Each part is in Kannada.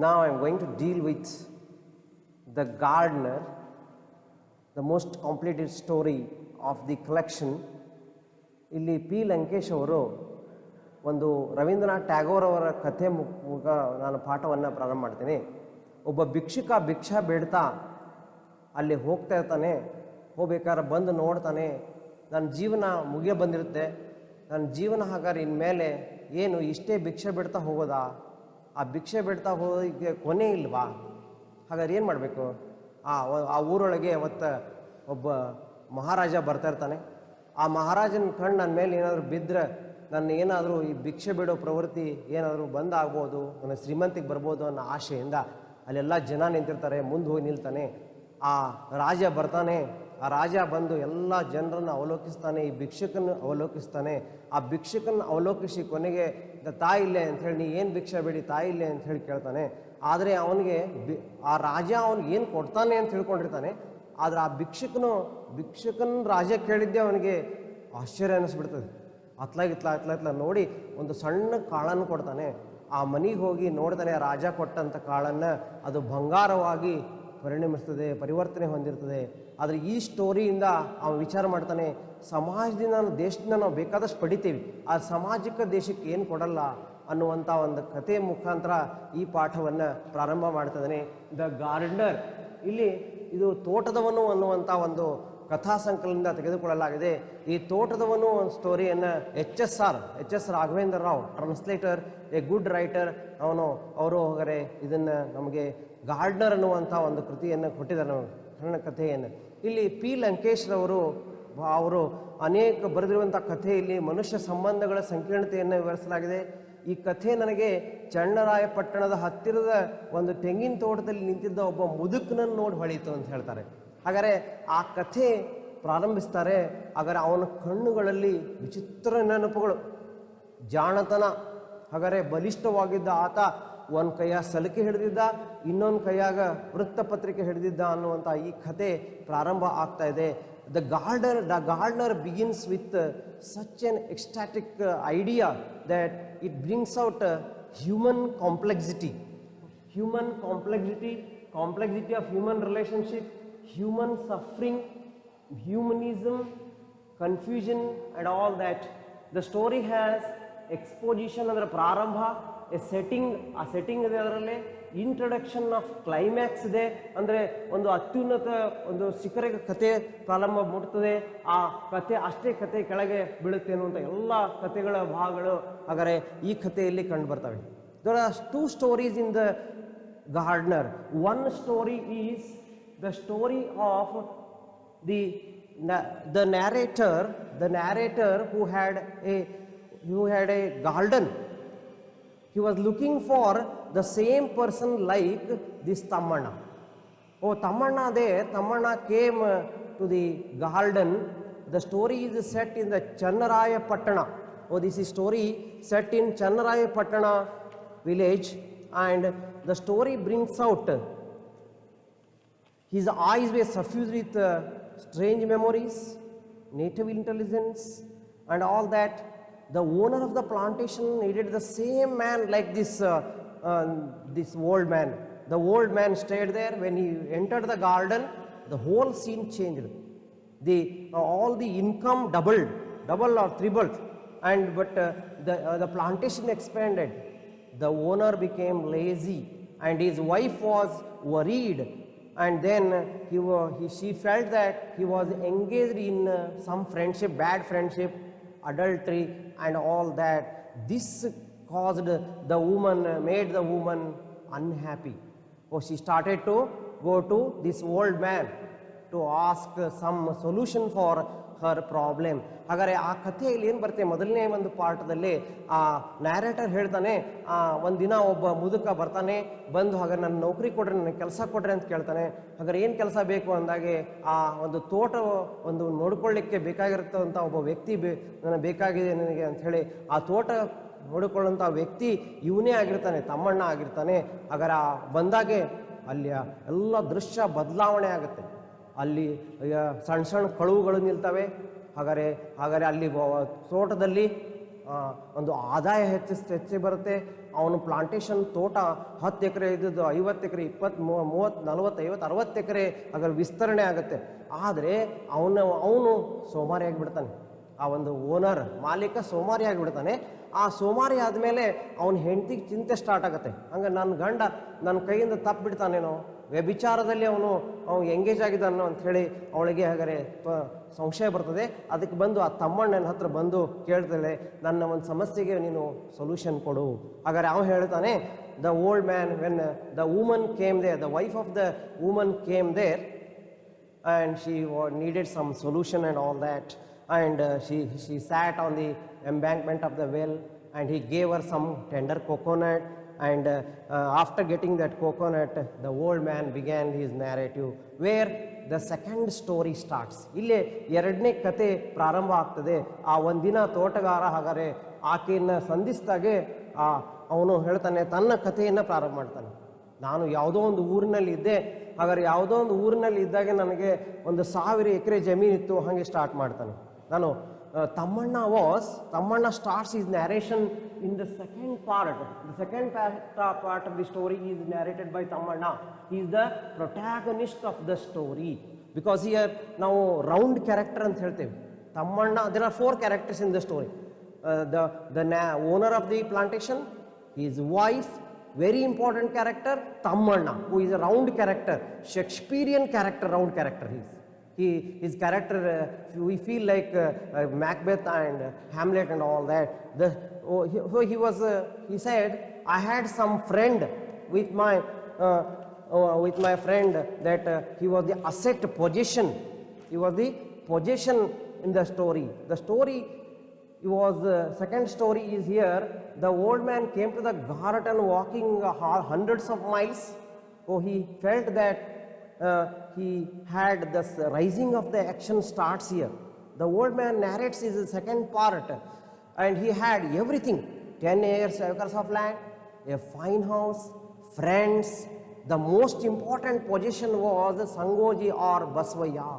Now I am going to deal with the gardener, the most completed story of the collection. ಇಲ್ಲಿ ಪಿ ಲಂಕೇಶ್ ಅವರು ಒಂದು ರವೀಂದ್ರನಾಥ್ ಟ್ಯಾಗೋರ್ ಅವರ ಕಥೆ ಮೂಲಕ ನಾನು ಪಾಠವನ್ನು ಪ್ರಾರಂಭ ಮಾಡ್ತೀನಿ. ಒಬ್ಬ ಭಿಕ್ಷುಕ ಭಿಕ್ಷಾ ಬೇಡ್ತಾ ಅಲ್ಲಿ ಹೋಗ್ತಾ ಇರ್ತಾನೆ. ಹೋಗ್ಬೇಕಾದ್ರೆ ಬಂದು ನೋಡ್ತಾನೆ, ನನ್ನ ಜೀವನ ಮುಗಿಯ ಬಂದಿರುತ್ತೆ, ನನ್ನ ಜೀವನ ಹಾಗಾದ್ರೆ ಇನ್ಮೇಲೆ ಏನು ಇಷ್ಟೇ ಭಿಕ್ಷೆ ಬಿಡ್ತಾ ಹೋಗೋದಾ, ಆ ಭಿಕ್ಷೆ ಬಿಡ್ತಾ ಹೋಗೋದಕ್ಕೆ ಕೊನೆ ಇಲ್ವಾ, ಹಾಗಾದ್ರೆ ಏನು ಮಾಡಬೇಕು? ಆ ಊರೊಳಗೆ ಅವತ್ತು ಒಬ್ಬ ಮಹಾರಾಜ ಬರ್ತಾ ಇರ್ತಾನೆ. ಆ ಮಹಾರಾಜನ ಕಣ್ಣು ನನ್ನ ಮೇಲೆ ಏನಾದರೂ ಬಿದ್ದರೆ ನನ್ನ ಏನಾದರೂ ಈ ಭಿಕ್ಷೆ ಬಿಡೋ ಪ್ರವೃತ್ತಿ ಏನಾದರೂ ಬಂದಾಗ್ಬೋದು, ನನ್ನ ಶ್ರೀಮಂತಿಗೆ ಬರ್ಬೋದು ಅನ್ನೋ ಆಶೆಯಿಂದ ಅಲ್ಲೆಲ್ಲ ಜನ ನಿಂತಿರ್ತಾರೆ. ಮುಂದೆ ಹೋಗಿ ನಿಲ್ತಾನೆ. ಆ ರಾಜ ಬರ್ತಾನೆ. ಆ ರಾಜ ಬಂದು ಎಲ್ಲ ಜನರನ್ನು ಅವಲೋಕಿಸ್ತಾನೆ, ಈ ಭಿಕ್ಷುಕನ್ನು ಅವಲೋಕಿಸ್ತಾನೆ. ಆ ಭಿಕ್ಷುಕನ್ನು ಅವಲೋಕಿಸಿ ಕೊನೆಗೆ ತಾಯಿ ಇಲ್ಲೇ ಅಂಥೇಳಿ, ನೀ ಏನು ಭಿಕ್ಷೆ ಬೇಡಿ ತಾಯಿ ಇಲ್ಲೇ ಅಂಥೇಳಿ ಕೇಳ್ತಾನೆ. ಆದರೆ ಅವನಿಗೆ ಆ ರಾಜ ಅವ್ನಿಗೆ ಏನು ಕೊಡ್ತಾನೆ ಅಂತ ತಿಳ್ಕೊಂಡಿರ್ತಾನೆ. ಆದರೆ ಆ ಭಿಕ್ಷುಕನ ರಾಜ ಕೇಳಿದ್ದೆ ಅವನಿಗೆ ಆಶ್ಚರ್ಯ ಅನ್ನಿಸ್ಬಿಡ್ತದೆ. ಅತ್ಲಾಗಿತ್ಲ ನೋಡಿ ಒಂದು ಸಣ್ಣ ಕಾಳನ್ನು ಕೊಡ್ತಾನೆ. ಆ ಮನೆಗೆ ಹೋಗಿ ನೋಡ್ತಾನೆ, ರಾಜ ಕೊಟ್ಟಂಥ ಕಾಳನ್ನು ಅದು ಬಂಗಾರವಾಗಿ ಪರಿಣಮಿಸ್ತದೆ, ಪರಿವರ್ತನೆ ಹೊಂದಿರ್ತದೆ. ಆದರೆ ಈ ಸ್ಟೋರಿಯಿಂದ ಅವನು ವಿಚಾರ ಮಾಡ್ತಾನೆ, ಸಮಾಜದಿಂದ ದೇಶದಿಂದ ನಾವು ಬೇಕಾದಷ್ಟು ಪಡಿತೀವಿ, ಆ ಸಮಾಜಕ್ಕೆ ದೇಶಕ್ಕೆ ಏನು ಕೊಡಲ್ಲ ಅನ್ನುವಂಥ ಒಂದು ಕಥೆ ಮುಖಾಂತರ ಈ ಪಾಠವನ್ನು ಪ್ರಾರಂಭ ಮಾಡ್ತಿದ್ದಾನೆ. ದ ಗಾರ್ಡನರ್, ಇಲ್ಲಿ ಇದು ತೋಟದವನು ಅನ್ನುವಂಥ ಒಂದು ಕಥಾ ಸಂಕಲನದಿಂದ ತೆಗೆದುಕೊಳ್ಳಲಾಗಿದೆ. ಈ ತೋಟದವನು ಒಂದು ಸ್ಟೋರಿಯನ್ನು H S Raghavendra Rao, translator, a good writer, ಅವರು ಹೋಗರೆ ಇದನ್ನು ನಮಗೆ ಗಾರ್ಡನರ್ ಅನ್ನುವಂಥ ಒಂದು ಕೃತಿಯನ್ನು ಕೊಟ್ಟಿದ್ದಾರೆ, ಸಣ್ಣ ಕಥೆಯನ್ನು. ಇಲ್ಲಿ ಪಿ ಲಂಕೇಶ್ರವರು ಅನೇಕ ಬರೆದಿರುವಂಥ ಕಥೆಯಲ್ಲಿ ಮನುಷ್ಯ ಸಂಬಂಧಗಳ ಸಂಕೀರ್ಣತೆಯನ್ನು ವಿವರಿಸಲಾಗಿದೆ. ಈ ಕಥೆ ನನಗೆ ಚನ್ನರಾಯಪಟ್ಟಣದ ಹತ್ತಿರದ ಒಂದು ತೆಂಗಿನ ತೋಟದಲ್ಲಿ ನಿಂತಿದ್ದ ಒಬ್ಬ ಮುದುಕನನ್ನು ನೋಡಿ ಹೊಳೀತು ಅಂತ ಹೇಳ್ತಾರೆ. ಹಾಗಾದರೆ ಆ ಕಥೆ ಪ್ರಾರಂಭಿಸ್ತಾರೆ. ಹಾಗಾದರೆ ಅವನ ಕಣ್ಣುಗಳಲ್ಲಿ ವಿಚಿತ್ರ ನೆನಪುಗಳು, ಜಾಣತನ. ಹಾಗಾದರೆ ಬಲಿಷ್ಠವಾಗಿದ್ದ ಆತ ಒಂದು ಕೈಯಾಗ ಸಲಿಕೆ ಹಿಡಿದಿದ್ದ, ಇನ್ನೊಂದು ಕೈಯಾಗ ವೃತ್ತಪತ್ರಿಕೆ ಹಿಡಿದಿದ್ದ ಅನ್ನುವಂಥ ಈ ಕಥೆ ಪ್ರಾರಂಭ ಆಗ್ತಾ ಇದೆ. The gardener begins with such an ecstatic idea that it brings out human complexity of human relationship, human suffering, humanism, confusion and all that. The story has exposition ಅಂದರೆ ಪ್ರಾರಂಭ, ಆ ಸೆಟ್ಟಿಂಗ್ ಇದೆ, ಅದರಲ್ಲಿ ಇಂಟ್ರಡಕ್ಷನ್ ಆಫ್ ಕ್ಲೈಮ್ಯಾಕ್ಸ್ ಇದೆ. ಅಂದರೆ ಒಂದು ಅತ್ಯುನ್ನತ ಒಂದು ಶಿಖರಕ್ಕೆ ಕತೆ ಪ್ರಾರಂಭ ಮುಟ್ತದೆ. ಆ ಕತೆ ಅಷ್ಟೇ ಕತೆ ಕೆಳಗೆ ಬೀಳುತ್ತೆ ಅನ್ನುವಂಥ ಎಲ್ಲ ಕತೆಗಳ ಭಾಗಗಳು ಹಾಗಾದರೆ ಈ ಕಥೆಯಲ್ಲಿ ಕಂಡು ಬರ್ತವೆ. There are two stories in the gardener. One story is the story of the narrator who had a garden. He was looking for the same person like this Tammanna. Tammanna came to the garden. The story is set in the Channarayapattana. This is story set in Channarayapattana village, and the story brings out his eyes were suffused with strange memories, native intelligence and all that. The owner of the plantation needed the same man like this old man. The old man stayed there. When he entered the garden, the whole scene changed. All the income doubled or tripled, but the plantation expanded. The owner became lazy, and his wife was worried. And then she felt that he was engaged in some friendship, bad friendship, adultery and all that. This made the woman unhappy. She started to go to this old man to ask some solution for her problem. ಹಾಗಾದರೆ ಆ ಕಥೆಯಲ್ಲಿ ಏನು ಬರುತ್ತೆ, ಮೊದಲನೇ ಒಂದು ಪಾಠದಲ್ಲಿ ಆ ನ್ಯಾರೇಟರ್ ಹೇಳ್ತಾನೆ, ಒಂದಿನ ಒಬ್ಬ ಮುದುಕ ಬರ್ತಾನೆ, ಬಂದು ಹಾಗಾದ್ರೆ ನನ್ನ ನೌಕರಿ ಕೊಡ್ರಿ, ನನಗೆ ಕೆಲಸ ಕೊಡ್ರಿ ಅಂತ ಕೇಳ್ತಾನೆ. ಹಾಗಾದ್ರೆ ಏನು ಕೆಲಸ ಬೇಕು ಅಂದಾಗೆ, ಆ ಒಂದು ತೋಟ ಒಂದು ನೋಡ್ಕೊಳ್ಳಿಕ್ಕೆ ಬೇಕಾಗಿರುತ್ತಂಥ ಒಬ್ಬ ವ್ಯಕ್ತಿ ನನಗೆ ಬೇಕಾಗಿದೆ ನನಗೆ ಅಂಥೇಳಿ ಆ ತೋಟ ನೋಡಿಕೊಳ್ಳುವಂಥ ವ್ಯಕ್ತಿ ಇವನೇ ಆಗಿರ್ತಾನೆ, ತಮ್ಮಣ್ಣ ಆಗಿರ್ತಾನೆ. ಹಾಗಾದ್ರೆ ಬಂದಾಗೆ ಅಲ್ಲಿ ಎಲ್ಲ ದೃಶ್ಯ ಬದಲಾವಣೆ ಆಗುತ್ತೆ. ಅಲ್ಲಿ ಸಣ್ಣ ಸಣ್ಣ ಕಳುವುಗಳು ನಿಲ್ತವೆ. ಹಾಗಾದರೆ ಅಲ್ಲಿ ತೋಟದಲ್ಲಿ ಒಂದು ಆದಾಯ ಹೆಚ್ಚೆ ಬರುತ್ತೆ. ಅವನು ಪ್ಲಾಂಟೇಶನ್ ತೋಟ 10 ಎಕರೆ ಇದ್ದದ್ದು 50 ಎಕರೆ 20 30 40 50 60 ಎಕರೆ ಅದರ ವಿಸ್ತರಣೆ ಆಗುತ್ತೆ. ಆದರೆ ಅವನು ಸೋಮಾರಿ ಆಗಿಬಿಡ್ತಾನೆ. ಆ ಒಂದು ಓನರ್ ಮಾಲೀಕ ಸೋಮಾರಿ ಆಗಿಬಿಡ್ತಾನೆ. ಆ ಸೋಮಾರಿ ಆದಮೇಲೆ ಅವನ ಹೆಂಡತಿಗೆ ಚಿಂತೆ ಸ್ಟಾರ್ಟ್ ಆಗುತ್ತೆ. ಹಂಗೆ ನನ್ನ ಗಂಡ ನನ್ನ ಕೈಯಿಂದ ತಪ್ಪಿಬಿಡ್ತಾನೇನೋ, ವ್ಯಭಿಚಾರದಲ್ಲಿ ಅವನು ಎಂಗೇಜ್ ಆಗಿದ್ದಾನೋ ಅಂಥೇಳಿ ಅವಳಿಗೆ ಹಾಗಾದ್ರೆ ಸಂಶಯ ಬರ್ತದೆ. ಅದಕ್ಕೆ ಬಂದು ಆ ತಮ್ಮಣ್ಣನ ಹತ್ರ ಬಂದು ಕೇಳ್ತಾಳೆ, ನನ್ನ ಒಂದು ಸಮಸ್ಯೆಗೆ ನೀನು ಸೊಲ್ಯೂಷನ್ ಕೊಡು. ಹಾಗಾದ್ರೆ ಅವನು ಹೇಳ್ತಾನೆ, the old man when the woman came there, the wife of the woman came there and she needed some solution and all that, and she sat on the embankment of the well and he gave her some tender coconut, and after getting that coconut the old man began his narrative where the second story starts. ಇಲ್ಲಿ ಎರಡನೇ ಕತೆ ಪ್ರಾರಂಭ ಆಗ್ತದೆ. ಆ ಒಂದಿನ ತೋಟಗಾರ ಹಾಗಾದ್ರೆ ಆಕೆಯನ್ನು ಸಂಧಿಸಿದಾಗೆ ಅವನು ಹೇಳ್ತಾನೆ, ತನ್ನ ಕಥೆಯನ್ನು ಪ್ರಾರಂಭ ಮಾಡ್ತಾನೆ. ನಾನು ಯಾವುದೋ ಒಂದು ಊರಿನಲ್ಲಿ ಇದ್ದೆ, ಹಾಗಾದ್ರೆ ಯಾವುದೋ ಒಂದು ಊರಿನಲ್ಲಿ ಇದ್ದಾಗ ನನಗೆ 1,000 ಎಕರೆ ಜಮೀನಿತ್ತು. ಹಾಗೆ ಸ್ಟಾರ್ಟ್ ಮಾಡ್ತಾನೆ. ನಾನು Thammanna starts his narration in the second part. The second part of the story is narrated by Thammanna. He is the protagonist of the story because here ನಾವು ರೌಂಡ್ ಕ್ಯಾರೆಕ್ಟರ್ ಅಂತ ಹೇಳ್ತೇವೆ. Thammanna, there are 4 characters in the story. The owner of the plantation, his wife, very important character, Tammanna, who is a round character, Shakespearean character, round character. His character, we feel like Macbeth and Hamlet and all that. He said, I had some friend with my friend that he was the asset possession. He was the possession in the story. The story was second story is here. The old man came to the garden walking hundreds of miles. He felt that he had this rising of the action starts here. The old man narrates his second part, and he had everything: 10 acres of land, a fine house, friends. The most important possession was Sangoji or Basvaya.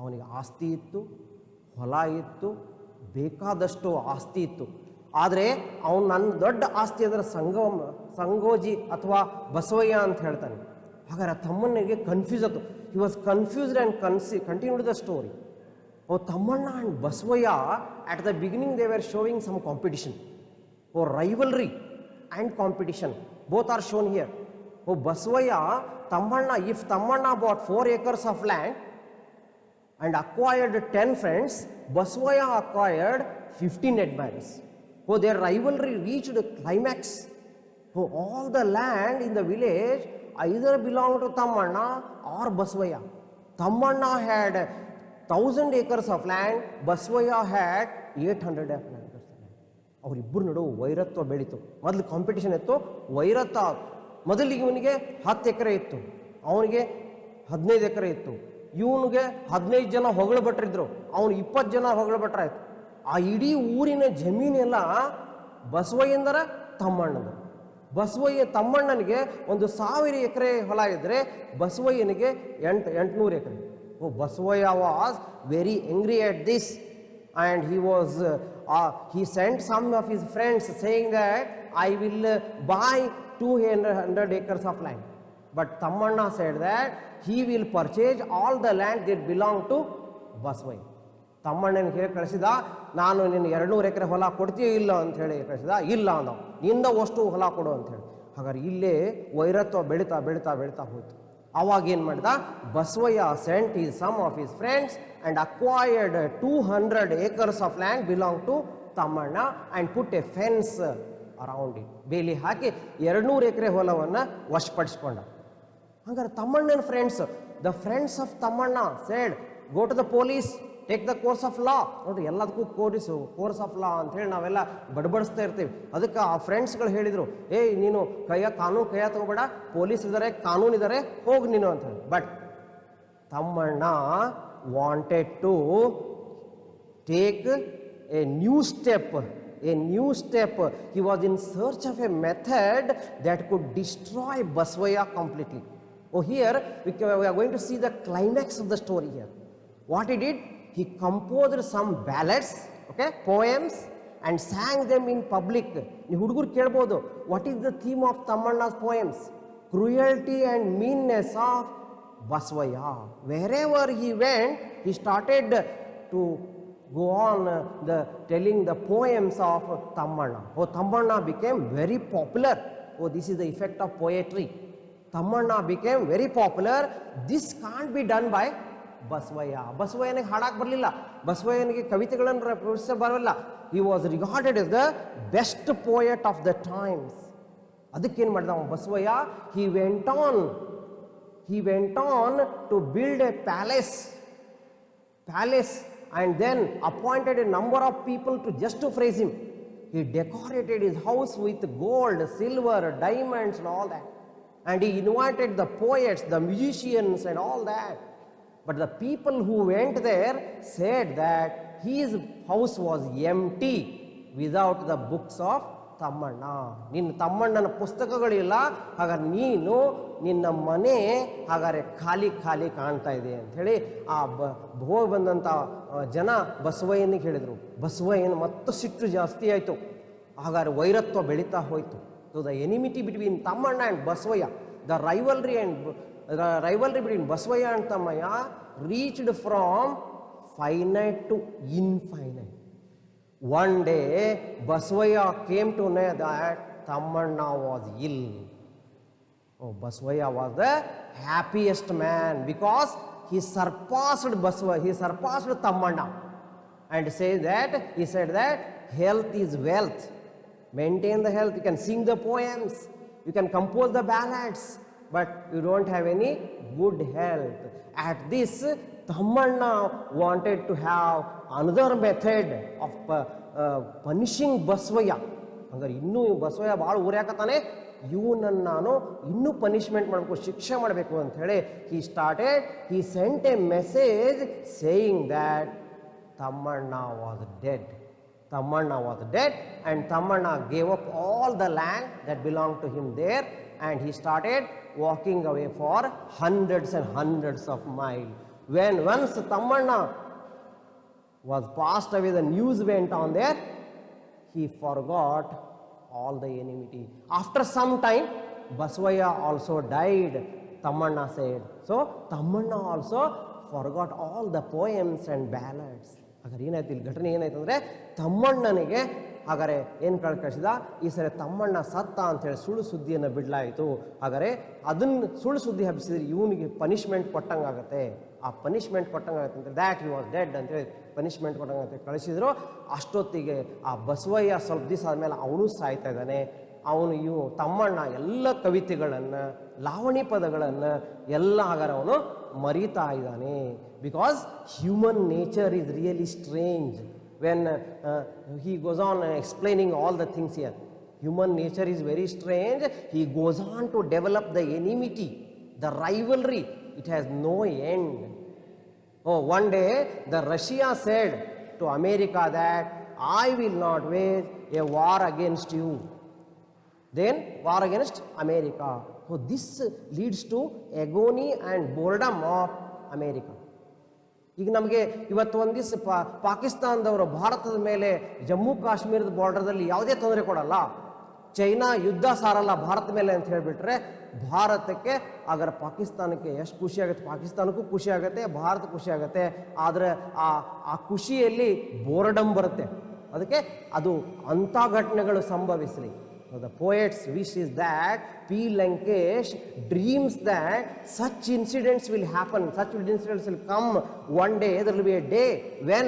ಅವನಿಗೆ ಆಸ್ತಿ ಇತ್ತು, ಹೊಲ ಇತ್ತು, ಬೇಕಾದಷ್ಟು ಆಸ್ತಿ ಇತ್ತು. ಆದರೆ ಅವನು ನನ್ನ ದೊಡ್ಡ ಆಸ್ತಿ ಅಂದರೆ ಸಂಗೋಜಿ ಅಥವಾ ಬಸವಯ್ಯ ಅಂತ ಹೇಳ್ತಾನೆ. ಹಾಗಾದ್ರೆ ತಮ್ಮನಿಗೆ ಕನ್ಫ್ಯೂಸ್ ಆಯ್ತು. He was confused and continued the story. Thammanna and Basavayya at the beginning they were showing some competition, rivalry and competition both are shown here. Basvaya, Tammanna, if Tammanna bought 4 acres of land and acquired 10 friends, Basvaya acquired 15 admirers. Their rivalry reached a climax. All the land in the village either belonged to Tammanna or Basvaya. Tammanna had 1,000 acres of land, Basvaya had 800 acres of land. ಅವರಿಬ್ಬರು ನಡುವೆ ವೈರತ್ವ ಬೆಳೀತು. ಮೊದಲು ಕಾಂಪಿಟೇಷನ್ ಇತ್ತು, ವೈರತ್ವ. ಮೊದಲಿಗೆ ಇವನಿಗೆ 10 ಎಕರೆ ಇತ್ತು, ಅವನಿಗೆ 15 ಎಕರೆ ಇತ್ತು. ಇವನಿಗೆ 15 ಜನ ಹೊಗಳು ಭಟ್ರಿದ್ರು, ಅವನು 20 ಜನ ಹೊಗಳು ಭಟ್ರಾಯ್ತು. ಆ ಇಡೀ ಊರಿನ ಜಮೀನೆಲ್ಲ ಬಸವಯ್ಯಂದರ ತಮ್ಮಣ್ಣದ. ತಮ್ಮಣ್ಣನಿಗೆ 1,000 ಎಕರೆ ಹೊಲ ಇದ್ದರೆ ಬಸವಯ್ಯನಿಗೆ 800 ಎಕರೆ. Basvaya was very angry at this, and he sent some of his friends saying that I will buy 200 acres of land. But Tammanna said that he will purchase all the land that belong to Basvaya. ತಮ್ಮಣ್ಣನಿಗೆ ಹೇಳಿ ಕಳಿಸಿದ, ನಾನು ನಿನ್ನ 200 ಎಕರೆ ಹೊಲ ಕೊಡ್ತೀಯೋ ಇಲ್ಲ ಅಂತ ಹೇಳಿ ಕಳಿಸಿದ. ಇಲ್ಲ ಅಂದ, ನಿಂದ ಅಷ್ಟು ಹೊಲ ಕೊಡು ಅಂತ ಹೇಳಿ. ಹಾಗಾದ್ರೆ ಇಲ್ಲೇ ವೈರತ್ವ ಬೆಳೀತಾ ಬೆಳೀತಾ ಬೆಳೀತಾ ಹೋಯ್ತು. ಅವಾಗ ಏನು ಮಾಡಿದ, Basavayya sent some of his friends and acquired 200 acres of land belong to Tammanna and put a fence around it. ಬೇಲಿ ಹಾಕಿ 200 ಎಕರೆ ಹೊಲವನ್ನು ವಶಪಡಿಸ್ಕೊಂಡ. ಹಾಗಾದ್ರೆ ತಮ್ಮಣ್ಣನ friends, the friends of Thammanna said, go to the police, take the course of law. ನೋಡ್ರಿ, ಎಲ್ಲದಕ್ಕೂ ಕೋರ್ಸ್ ಆಫ್ ಲಾ ಅಂತ ಹೇಳಿ ನಾವೆಲ್ಲ ಬಡಬಡಿಸ್ತಾ ಇರ್ತೀವಿ. ಅದಕ್ಕೆ ಆ ಫ್ರೆಂಡ್ಸ್ಗಳು ಹೇಳಿದರು, ನೀನು ಕಾನೂನು ಕೈಯ ತಗೋಬೇಡ, ಪೊಲೀಸ್ ಇದ್ದಾರೆ, ಕಾನೂನು ಇದ್ದಾರೆ, ಹೋಗಿ ನೀನು ಅಂತ ಹೇಳಿ. But Thammanna wanted to take a new step. He was in search of a method that could destroy Basvaya completely. Here we are going to see the climax of the story here. What he did, he composed some ballads, poems, and sang them in public. ನೀವು ಹುಡುಗರು ಕೇಳ್ಬೋದು, what is the theme of Tammanna's poems? Cruelty and meanness of Basavaya. Wherever he went, he started to go on telling the poems of Tammanna. Oh, Tammanna became very popular. Oh, this is the effect of poetry. Tammanna became very popular. This can't be done by Basavayya. ಬಸವಯ್ಯನಿಗೆ ಹಾಡಕ್ಕೆ ಬರಲಿಲ್ಲ, ಬಸವಯ್ಯನಿಗೆ ಕವಿತೆಗಳನ್ನು ಪ್ರವೇಶ ಬರಲ್ಲ. He was regarded as the best poet of the times. ಅದಕ್ಕೇನು ಮಾಡಿದ Basavayya? He went on to build a palace and then appointed a number of people just to praise him. He decorated his house with gold, silver, diamonds and all that. And he invited the poets, the musicians and all that. But the people who went there said that his house was empty without the books of Thammanna. ನಿನ್ನ ತಮ್ಮಣ್ಣನ ಪುಸ್ತಕಗಳಿಲ್ಲ, ಹಾಗಾದ್ರೆ ನೀನು ನಿನ್ನ ಮನೆ ಹಾಗಾದ್ರೆ ಖಾಲಿ ಕಾಣ್ತಾ ಇದೆ ಅಂಥೇಳಿ ಆ ಹೋಗಿ ಬಂದಂಥ ಜನ ಬಸವಯ್ಯನಿಗೆ ಹೇಳಿದರು. ಬಸವಯ್ಯನ ಮತ್ತು ಸಿಟ್ಟು ಜಾಸ್ತಿ ಆಯಿತು. ಹಾಗಾದ್ರೆ ವೈರತ್ವ ಬೆಳೀತಾ ಹೋಯಿತು. So the enmity between Thammanna and Basavayya, the rivalry between Basavayya and Thammayya reached from finite to infinite. One day, Basavaya came to know that Tammanna was ill. Oh, Basavaya was the happiest man because he surpassed Tammanna, and he said that health is wealth. Maintain the health. You can sing the poems, you can compose the ballads, but you don't have any good health. At this, Tammanna wanted to have another method of punishing Basavaya. ಹಂಗಾರೆ ಇನ್ನೂ ಬಸವಯ್ಯ ಭಾಳ ಊರ್ಯಾಕತ್ತಾನೆ, ಇವನನ್ನು ನಾನು ಇನ್ನೂ ಪನಿಷ್ಮೆಂಟ್ ಮಾಡಬೇಕು, ಶಿಕ್ಷೆ ಮಾಡಬೇಕು ಅಂತ ಹೇಳಿ he sent a message saying that Tammanna was dead. Tammanna was dead, and Tammanna gave up all the land that belonged to him there, and he started walking away for hundreds and hundreds of miles. When once Tammanna was passed away, the news went on there, he forgot all the enmity. After some time, Basavaya also died, Tammanna said. So Tammanna also forgot all the poems and ballads. ಹಾಗಾದ್ರೆ ಏನಾಯ್ತು ಇಲ್ಲಿ ಘಟನೆ ಏನಾಯ್ತು ಅಂದರೆ, ತಮ್ಮಣ್ಣನಿಗೆ ಹಾಗಾದ್ರೆ ಏನು ಕಳಿಸಿದ, ಈ ಸರಿ ತಮ್ಮಣ್ಣ ಸತ್ತ ಅಂಥೇಳಿ ಸುಳ್ಳು ಸುದ್ದಿಯನ್ನು ಬಿಡಲಾಯಿತು. ಹಾಗಾದರೆ ಅದನ್ನು ಸುಳ್ಳು ಸುದ್ದಿ ಹಬ್ಬಿಸಿದ್ರೆ ಇವನಿಗೆ ಪನಿಷ್ಮೆಂಟ್ ಕೊಟ್ಟಂಗಾಗತ್ತೆ. ಆ ಪನಿಷ್ಮೆಂಟ್ ಕೊಟ್ಟಂಗಾಗತ್ತೆ ಅಂತ ದ್ಯಾಟ್ ಹಿ ವಾಸ್ ಡೆಡ್ ಅಂತೇಳಿ ಪನಿಷ್ಮೆಂಟ್ ಕೊಟ್ಟಂಗಾಗತ್ತೆ ಕಳಿಸಿದ್ರು. ಅಷ್ಟೊತ್ತಿಗೆ ಆ ಬಸವಯ್ಯ ಸ್ವಲ್ಪ ದಿವಸ ಆದಮೇಲೆ ಅವನು ಸಾಯ್ತಾ ಇದ್ದಾನೆ. ಅವನು ತಮ್ಮಣ್ಣ ಎಲ್ಲ ಕವಿತೆಗಳನ್ನು, ಲಾವಣಿ ಪದಗಳನ್ನು ಎಲ್ಲ ಹಾಗಾದ್ರೆ ಅವನು ಮರೀತಾ ಇದ್ದಾನೆ. Because human nature is really strange. When he goes on explaining all the things here, human nature is very strange. He goes on to develop the enmity, the rivalry. It has no end. Oh, one day the Russia said to America that I will not wage a war against you. Then war against America. So this leads to agony and boredom of America. ಈಗ ನಮಗೆ ಇವತ್ತು ಒಂದು ದಿವಸ ಪಾಕಿಸ್ತಾನದವರು ಭಾರತದ ಮೇಲೆ ಜಮ್ಮು ಕಾಶ್ಮೀರದ ಬಾರ್ಡರ್ದಲ್ಲಿ ಯಾವುದೇ ತೊಂದರೆ ಕೊಡಲ್ಲ, ಚೈನಾ ಯುದ್ಧ ಸಾರಲ್ಲ ಭಾರತ ಮೇಲೆ ಅಂತ ಹೇಳಿಬಿಟ್ರೆ ಭಾರತಕ್ಕೆ ಅಗರ ಪಾಕಿಸ್ತಾನಕ್ಕೆ ಎಷ್ಟು ಖುಷಿ ಆಗುತ್ತೆ, ಪಾಕಿಸ್ತಾನಕ್ಕೂ ಖುಷಿ ಆಗುತ್ತೆ, ಭಾರತ ಖುಷಿ ಆಗುತ್ತೆ. ಆದರೆ ಆ ಖುಷಿಯಲ್ಲಿ ಬೋರ್ಡಮ್ ಬರುತ್ತೆ. ಅದಕ್ಕೆ ಅದು ಅಂಥ ಘಟನೆಗಳು ಸಂಭವಿಸಲಿ. So the poet's wish is that P. Lankesh dreams that such incidents will happen, such incidents will come. One day there will be a day when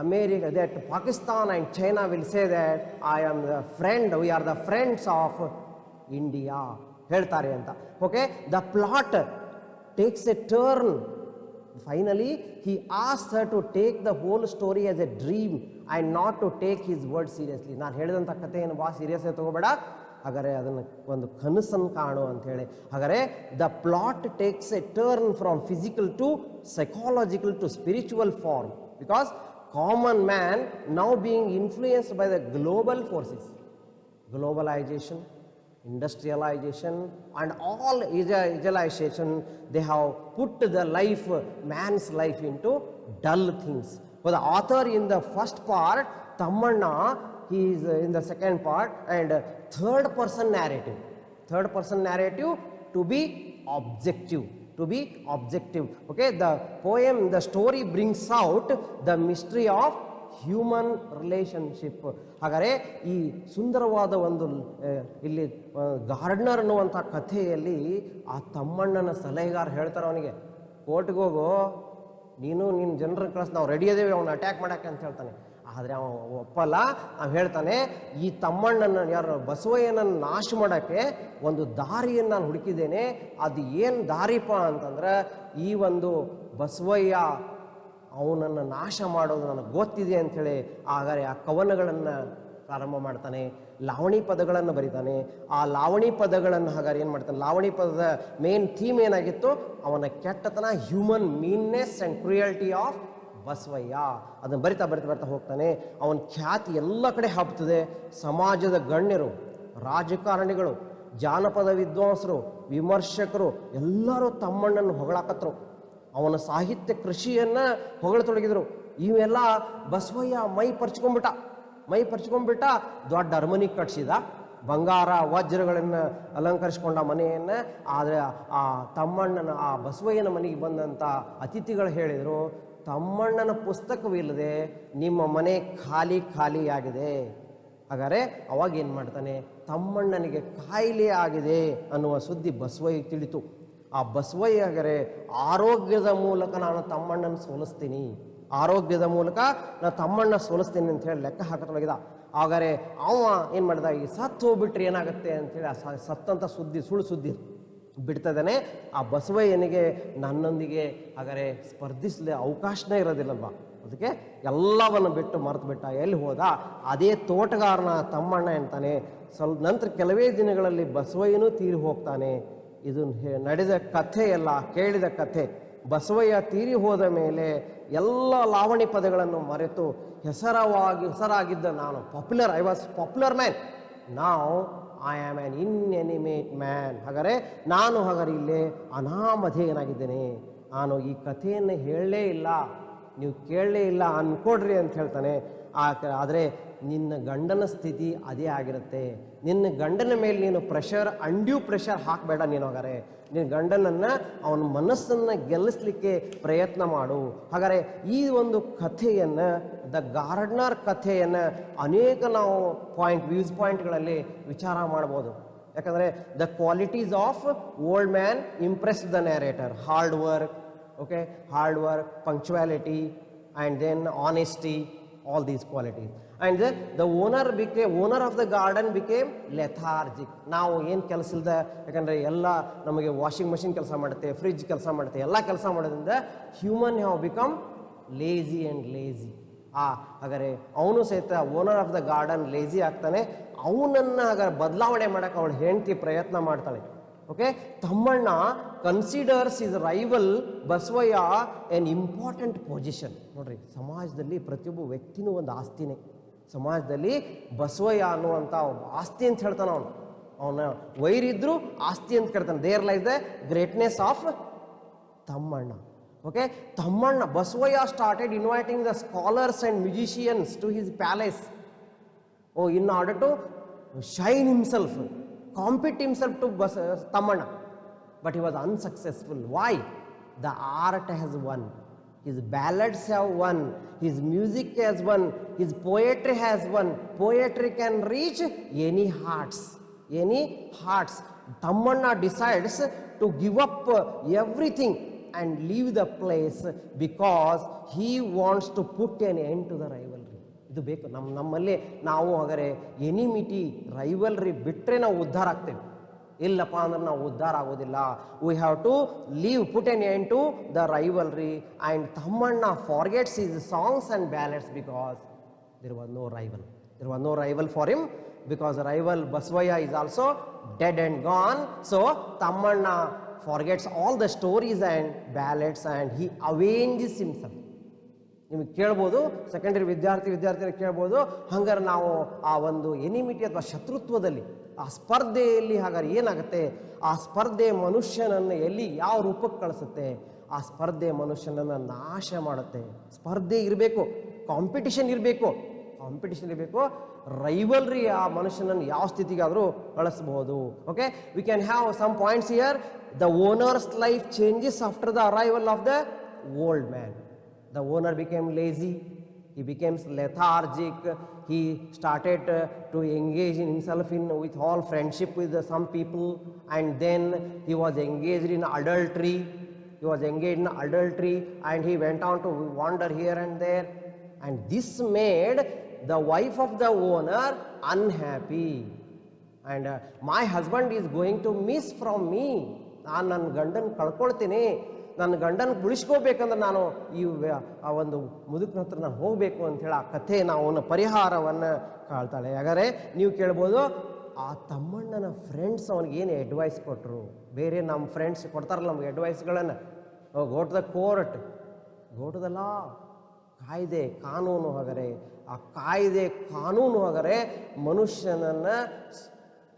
America, that Pakistan and China will say that I am the friend, we are the friends of India. ಹೇಳ್ತಾರೆ ಅಂತ. Okay, the plot takes a turn. Finally, he asked her to take the whole story as a dream and not to take his word seriously. ನಾನು ಹೇಳಿದಂಥ ಕಥೆಯನ್ನು ಭಾಳ ಸೀರಿಯಸ್ ಆಗಿ ತಗೋಬೇಡ, ಹಾಗಾದರೆ ಅದನ್ನು ಒಂದು ಕನಸನ್ನು ಕಾಣು ಅಂಥೇಳಿ. ಹಾಗಾದರೆ the plot takes a turn from physical to psychological to spiritual form, because common man now being influenced by the global forces, globalization, industrialization and all idealization, they have put the life, man's life into dull things. For the author in the first part Thammanna he is in the second part, and third person narrative to be objective, okay. The poem, the story brings out the mystery of human relationship. ಹಾಗಾದರೆ ಈ ಸುಂದರವಾದ ಒಂದು ಇಲ್ಲಿ ಗಾರ್ಡ್ನರ್ ಅನ್ನುವಂಥ ಕಥೆಯಲ್ಲಿ ಆ ತಮ್ಮಣ್ಣನ ಸಲಹೆಗಾರ ಹೇಳ್ತಾರೆ ಅವನಿಗೆ, ಕೋರ್ಟ್ಗೆ ಹೋಗು, ನೀನು ನಿನ್ನ ಜನರನ್ನ ಕಳಿಸ್, ನಾವು ರೆಡಿ ಅದೇವಿ ಅವನು ಅಟ್ಯಾಕ್ ಮಾಡೋಕ್ಕೆ ಅಂತ ಹೇಳ್ತಾನೆ. ಆದರೆ ಅವ ಒಪ್ಪಲ್ಲ. ಅವ್ನು ಹೇಳ್ತಾನೆ, ಈ ತಮ್ಮಣ್ಣನ ಯಾರು ಬಸವಯ್ಯನನ್ನು ನಾಶ ಮಾಡೋಕ್ಕೆ ಒಂದು ದಾರಿಯನ್ನು ನಾನು ಹುಡುಕಿದ್ದೇನೆ. ಅದು ಏನು ದಾರಿಪ ಅಂತಂದ್ರೆ, ಈ ಒಂದು ಬಸವಯ್ಯ ಅವನನ್ನು ನಾಶ ಮಾಡೋದು ನನಗೆ ಗೊತ್ತಿದೆ ಅಂಥೇಳಿ ಹಾಗಾದರೆ ಆ ಕವನಗಳನ್ನು ಪ್ರಾರಂಭ ಮಾಡ್ತಾನೆ, ಲಾವಣಿ ಪದಗಳನ್ನು ಬರೀತಾನೆ. ಆ ಲಾವಣಿ ಪದಗಳನ್ನು ಹಾಗಾದ್ರೆ ಏನು ಮಾಡ್ತಾನೆ, ಲಾವಣಿ ಪದದ ಮೇನ್ ಥೀಮ್ ಏನಾಗಿತ್ತು, ಅವನ ಕೆಟ್ಟತನ, human meanness and cruelty of Basavaiah. ಅದನ್ನು ಬರಿತಾ ಹೋಗ್ತಾನೆ. ಅವನ ಖ್ಯಾತಿ ಎಲ್ಲ ಕಡೆ ಹಬ್ಬುತ್ತದೆ. ಸಮಾಜದ ಗಣ್ಯರು, ರಾಜಕಾರಣಿಗಳು, ಜಾನಪದ ವಿದ್ವಾಂಸರು, ವಿಮರ್ಶಕರು ಎಲ್ಲರೂ ತಮ್ಮಣ್ಣನ್ನು ಹೊಗಳಾಕತ್ರು. ಅವನ ಸಾಹಿತ್ಯ ಕೃಷಿಯನ್ನು ಹೊಗಳತೊಡಗಿದ್ರು. ಇವೆಲ್ಲ ಬಸವಯ್ಯ ಮೈ ಪರ್ಚ್ಕೊಂಡ್ಬಿಟ್ಟ. ದೊಡ್ಡ ಅರಮನೆ ಕಟ್ಟಿಸಿದ, ಬಂಗಾರ ವಜ್ರಗಳನ್ನು ಅಲಂಕರಿಸಿಕೊಂಡ ಮನೆಯನ್ನು. ಆದರೆ ಆ ತಮ್ಮಣ್ಣನ, ಆ ಬಸವಯ್ಯನ ಮನೆಗೆ ಬಂದಂಥ ಅತಿಥಿಗಳು ಹೇಳಿದರು, ತಮ್ಮಣ್ಣನ ಪುಸ್ತಕವಿಲ್ಲದೆ ನಿಮ್ಮ ಮನೆ ಖಾಲಿಯಾಗಿದೆ. ಹಾಗಾದರೆ ಅವಾಗ ಏನು ಮಾಡ್ತಾನೆ, ತಮ್ಮಣ್ಣನಿಗೆ ಕಾಯಿಲೆ ಆಗಿದೆ ಅನ್ನುವ ಸುದ್ದಿ ಬಸವಯ್ಯ ತಿಳಿತು. ಆ ಬಸವಯ್ಯ ಹಾಗಾದರೆ ಆರೋಗ್ಯದ ಮೂಲಕ ನಾನು ತಮ್ಮಣ್ಣನ ಸೋಲಿಸ್ತೀನಿ, ಅಂತ ಹೇಳಿ ಲೆಕ್ಕ ಹಾಕತೊಡಗಿದ. ಹಾಗಾದರೆ ಅವ ಏನು ಮಾಡಿದ, ಈ ಸತ್ತು ಹೋಗ್ಬಿಟ್ರೆ ಏನಾಗುತ್ತೆ ಅಂಥೇಳಿ ಆ ಸತ್ತಂಥ ಸುಳ್ಳು ಸುದ್ದಿ ಬಿಡ್ತದಾನೆ. ಆ ಬಸವಯ್ಯನಿಗೆ ನನ್ನೊಂದಿಗೆ ಹಾಗಾದರೆ ಸ್ಪರ್ಧಿಸಲಿ ಅವಕಾಶನೇ ಇರೋದಿಲ್ಲಲ್ವ, ಅದಕ್ಕೆ ಎಲ್ಲವನ್ನು ಬಿಟ್ಟು ಮರೆತು ಬಿಟ್ಟ. ಎಲ್ಲಿ ಹೋದ, ಅದೇ ತೋಟಗಾರನ ತಮ್ಮಣ್ಣ ಅಂತಾನೆ. ನಂತರ ಕೆಲವೇ ದಿನಗಳಲ್ಲಿ ಬಸವಯ್ಯನೂ ತೀರಿ ಹೋಗ್ತಾನೆ. ಇದು ನಡೆದ ಕಥೆ ಎಲ್ಲ, ಕೇಳಿದ ಕಥೆ. ಬಸವಯ್ಯ ತೀರಿ ಹೋದ ಮೇಲೆ ಎಲ್ಲ ಲಾವಣಿ ಪದಗಳನ್ನು ಮರೆತು ಹೆಸರಾಗಿದ್ದ ನಾನು ಐ ವಾಸ್ ಪಾಪ್ಯುಲರ್ ಮ್ಯಾನ್, ನಾವ್ ಐ ಆಮ್ ಆ್ಯನ್ ಇನ್ಎನಿಮೇಟ್ ಮ್ಯಾನ್. ಹಾಗಾದರೆ ನಾನು ಇಲ್ಲೇ ಅನಾಮಧೇಯನಾಗಿದ್ದೇನೆ. ನಾನು ಈ ಕಥೆಯನ್ನು ಹೇಳಲೇ ಇಲ್ಲ, ನೀವು ಕೇಳಲೇ ಇಲ್ಲ ಅನ್ಕೊಡ್ರಿ ಅಂತ ಹೇಳ್ತಾನೆ. ಆದರೆ ನಿನ್ನ ಗಂಡನ ಸ್ಥಿತಿ ಅದೇ ಆಗಿರುತ್ತೆ. ನಿನ್ನ ಗಂಡನ ಮೇಲೆ ನೀನು ಅನ್ಡ್ಯೂ ಪ್ರೆಷರ್ ಹಾಕಬೇಡ. ನೀನು ಹಾಗಾರೆ ನಿನ್ನ ಗಂಡನನ್ನು, ಅವನ ಮನಸ್ಸನ್ನು ಗೆಲ್ಲಿಸ್ಲಿಕ್ಕೆ ಪ್ರಯತ್ನ ಮಾಡು. ಹಾಗಾದರೆ ಈ ಒಂದು ಕಥೆಯನ್ನು, ದ ಗಾರ್ಡ್ನರ್ ಕಥೆಯನ್ನು ಅನೇಕ ನಾವು ವ್ಯೂಸ್ ಪಾಯಿಂಟ್ಗಳಲ್ಲಿ ವಿಚಾರ ಮಾಡ್ಬೋದು. ಯಾಕಂದರೆ the qualities of old man Impress the narrator. Hard work, punctuality, and then honesty, all these qualities. And then the owner of the garden became lethargic. ನಾವು ಏನು ಕೆಲಸ ಇಲ್ಲದ, ಯಾಕಂದರೆ ಎಲ್ಲ ನಮಗೆ ವಾಷಿಂಗ್ ಮಷಿನ್ ಕೆಲಸ ಮಾಡುತ್ತೆ, ಫ್ರಿಜ್ ಕೆಲಸ ಮಾಡುತ್ತೆ, ಎಲ್ಲ ಕೆಲಸ ಮಾಡೋದ್ರಿಂದ ಹ್ಯೂಮನ್ ಹ್ಯಾವ್ ಬಿಕಮ್ ಲೇಜಿ. ಹಾಗಾದರೆ ಅವನು ಸಹಿತ owner of the garden lazy ಆಗ್ತಾನೆ. ಅವನನ್ನು ಹಾಗಾದ್ರೆ ಬದಲಾವಣೆ ಮಾಡೋಕೆ ಅವಳು ಹೆಂಡತಿ ಪ್ರಯತ್ನ ಮಾಡ್ತಾಳೆ. Okay, Thammanna considers his rival Basavayya an important position. ನೋಡ್ರಿ, ಸಮಾಜದಲ್ಲಿ ಪ್ರತಿಯೊಬ್ಬ ವ್ಯಕ್ತಿನೂ ಒಂದು ಆಸ್ತಿನೇ. ಸಮಾಜದಲ್ಲಿ ಬಸವಯ್ಯ ಅನ್ನುವಂಥ ಆಸ್ತಿ ಅಂತ ಹೇಳ್ತಾನೆ. ಅವನ ವೈರಿದ್ರು ಆಸ್ತಿ ಅಂತ ಕೇಳ್ತಾನೆ. There lies the greatness of Thammanna. Okay, Thammanna, Basavayya started inviting the scholars and musicians to his palace in order to shine himself, compete himself to Tammanna. But he was unsuccessful. Why? The art has won. His ballads have won. His music has won. His poetry has won. Poetry can reach any hearts. Tammanna decides to give up everything and leave the place because he wants to put an end to the rivalry. ಇದು ಬೇಕು. ನಮ್ಮಲ್ಲಿ ನಾವು ಹಾಗಾದರೆ ಎನಿಮಿಟಿ, ರೈವಲ್ರಿ ಬಿಟ್ಟರೆ ನಾವು ಉದ್ಧಾರ ಆಗ್ತೇವೆ. ಇಲ್ಲಪ್ಪ ಅಂದ್ರೆ ನಾವು ಉದ್ಧಾರ ಆಗೋದಿಲ್ಲ. We have to put an end to the rivalry. And Thammanna forgets his songs and ballads because there was no rival for him, because rival Basavaiah is also dead and gone. So Thammanna forgets all the stories and ballads and he avenges himself. ನಿಮಗೆ ಕೇಳ್ಬೋದು, ಸೆಕೆಂಡರಿ ವಿದ್ಯಾರ್ಥಿಗಳು ಕೇಳ್ಬೋದು, ಹಂಗಾರೆ ನಾವು ಆ ಒಂದು ಎನಿಮಿಟಿ ಅಥವಾ ಶತ್ರುತ್ವದಲ್ಲಿ, ಆ ಸ್ಪರ್ಧೆಯಲ್ಲಿ ಹಾಗಾದ್ರೆ ಏನಾಗುತ್ತೆ, ಆ ಸ್ಪರ್ಧೆ ಮನುಷ್ಯನನ್ನು ಯಾವ ರೂಪಕ್ಕೆ ಕಳಿಸುತ್ತೆ, ಆ ಸ್ಪರ್ಧೆ ಮನುಷ್ಯನನ್ನು ನಾಶ ಮಾಡುತ್ತೆ. ಸ್ಪರ್ಧೆ ಇರಬೇಕು, ಕಾಂಪಿಟಿಷನ್ ಇರಬೇಕು. ಕಾಂಪಿಟೇಷನ್ ಇರಬೇಕು, ರೈವಲ್ರಿ ಆ ಮನುಷ್ಯನನ್ನು ಯಾವ ಸ್ಥಿತಿಗಾದರೂ ಕಳಿಸಬಹುದು. Okay, we can have some points here. The owner's life changes after the arrival of the old man. The owner became lazy, he becomes lethargic, he started to engage in himself in with all friendship with some people, and then he was engaged in adultery. He was engaged in adultery and he went on to wander here and there, and this made the wife of the owner unhappy. And my husband is going to miss from me. ನಾನು ನನ್ನ ಗಂಡನ ಕಳ್ಕೊಳ್ತೀನಿ, ನನ್ನ ಗಂಡನ ಉಳಿಸ್ಕೋಬೇಕಂದ್ರೆ ನಾನು ಆ ಒಂದು ಮುದುಕನ ಹತ್ರ ನಾನು ಹೋಗಬೇಕು ಅಂಥೇಳಿ ಆ ಕಥೆ ನಾವು ಪರಿಹಾರವನ್ನು ಕಾಳ್ತಾಳೆ. ಹಾಗಾದರೆ ನೀವು ಕೇಳ್ಬೋದು, ಆ ತಮ್ಮಣ್ಣನ ಫ್ರೆಂಡ್ಸ್ ಅವನಿಗೇನು ಅಡ್ವೈಸ್ ಕೊಟ್ಟರು? ಬೇರೆ ನಮ್ಮ ಫ್ರೆಂಡ್ಸ್ ಕೊಡ್ತಾರಲ್ಲ ನಮ್ಗೆ ಅಡ್ವೈಸ್ಗಳನ್ನು, go to the court, go to the law, ಕಾಯ್ದೆ ಕಾನೂನು. ಹಾಗಾದರೆ ಆ ಕಾಯ್ದೆ ಕಾನೂನು ಹಾಗಾದರೆ ಮನುಷ್ಯನನ್ನು